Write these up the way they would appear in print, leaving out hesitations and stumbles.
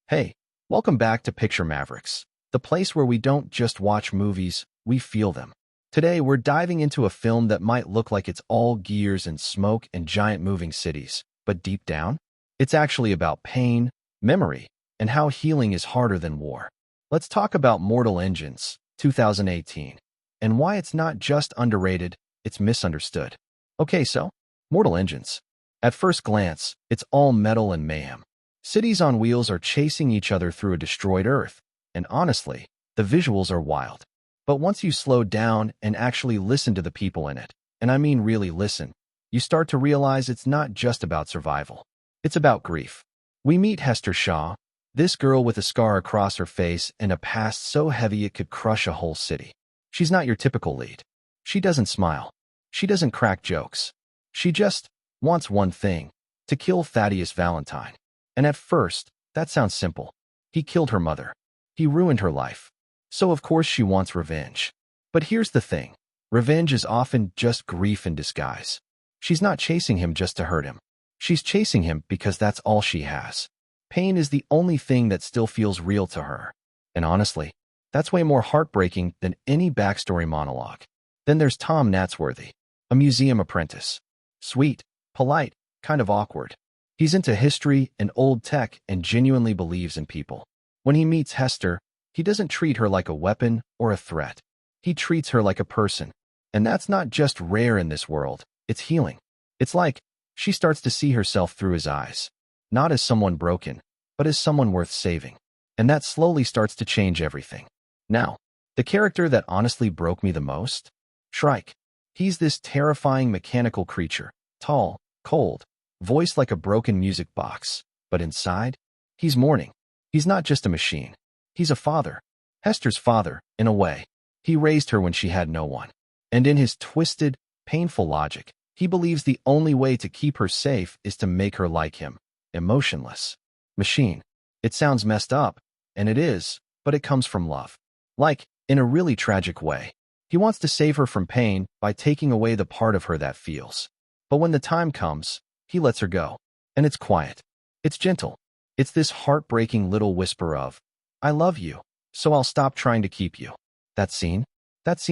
Hey, welcome back to Picture Mavericks, the place where we don't just watch movies, we feel them. Today, we're diving into a film that might look like it's all gears and smoke and giant moving cities, but deep down, it's actually about pain, memory, and how healing is harder than war. Let's talk about Mortal Engines, 2018, and why it's not just underrated, it's misunderstood. Okay, so, Mortal Engines. At first glance, it's all metal and mayhem. Cities on wheels are chasing each other through a destroyed Earth, and honestly, the visuals are wild. But once you slow down and actually listen to the people in it, and I mean really listen, you start to realize it's not just about survival. It's about grief. We meet Hester Shaw, this girl with a scar across her face and a past so heavy it could crush a whole city. She's not your typical lead. She doesn't smile. She doesn't crack jokes. She just wants one thing, to kill Thaddeus Valentine. And at first, that sounds simple. He killed her mother. He ruined her life. So of course she wants revenge. But here's the thing. Revenge is often just grief in disguise. She's not chasing him just to hurt him. She's chasing him because that's all she has. Pain is the only thing that still feels real to her. And honestly, that's way more heartbreaking than any backstory monologue. Then there's Tom Natsworthy, a museum apprentice. Sweet, polite, kind of awkward. He's into history and old tech and genuinely believes in people. When he meets Hester, he doesn't treat her like a weapon or a threat. He treats her like a person. And that's not just rare in this world, it's healing. It's like she starts to see herself through his eyes, not as someone broken, but as someone worth saving. And that slowly starts to change everything. Now, the character that honestly broke me the most? Shrike. He's this terrifying mechanical creature, tall, cold, voiced like a broken music box, but inside, he's mourning. He's not just a machine. He's a father. Hester's father, in a way. He raised her when she had no one. And in his twisted, painful logic, he believes the only way to keep her safe is to make her like him, emotionless. Machine. It sounds messed up, and it is, but it comes from love. Like, in a really tragic way. He wants to save her from pain by taking away the part of her that feels. But when the time comes, he lets her go. And it's quiet. It's gentle. It's this heartbreaking little whisper of, I love you, so I'll stop trying to keep you. That scene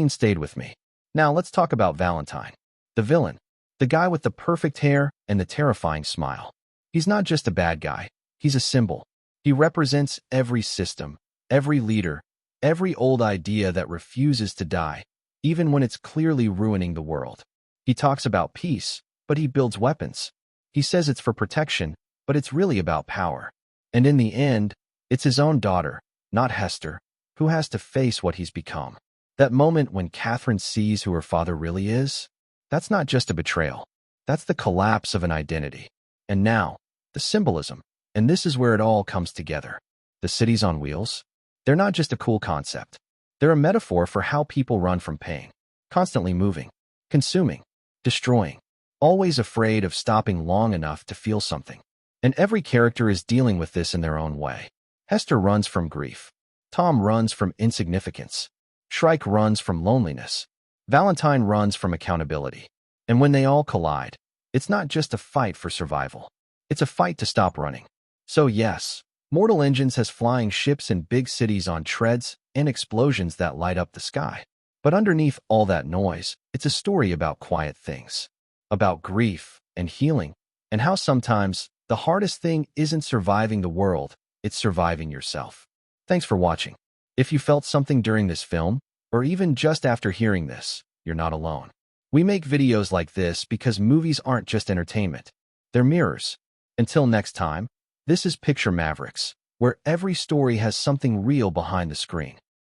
stayed with me. Now let's talk about Valentine. The villain. The guy with the perfect hair and the terrifying smile. He's not just a bad guy. He's a symbol. He represents every system, every leader, every old idea that refuses to die, even when it's clearly ruining the world. He talks about peace, but he builds weapons. He says it's for protection, but it's really about power. And in the end, it's his own daughter, not Hester, who has to face what he's become. That moment when Catherine sees who her father really is, that's not just a betrayal. That's the collapse of an identity. And now, the symbolism. And this is where it all comes together. The cities on wheels, they're not just a cool concept. They're a metaphor for how people run from pain, constantly moving, consuming, destroying, always afraid of stopping long enough to feel something. And every character is dealing with this in their own way. Hester runs from grief. Tom runs from insignificance. Shrike runs from loneliness. Valentine runs from accountability. And when they all collide, it's not just a fight for survival. It's a fight to stop running. So yes, Mortal Engines has flying ships in big cities on treads and explosions that light up the sky. But underneath all that noise, it's a story about quiet things. About grief and healing, and how sometimes the hardest thing isn't surviving the world, it's surviving yourself. Thanks for watching. If you felt something during this film, or even just after hearing this, you're not alone. We make videos like this because movies aren't just entertainment. They're mirrors. Until next time, this is Picture Mavericks, where every story has something real behind the screen.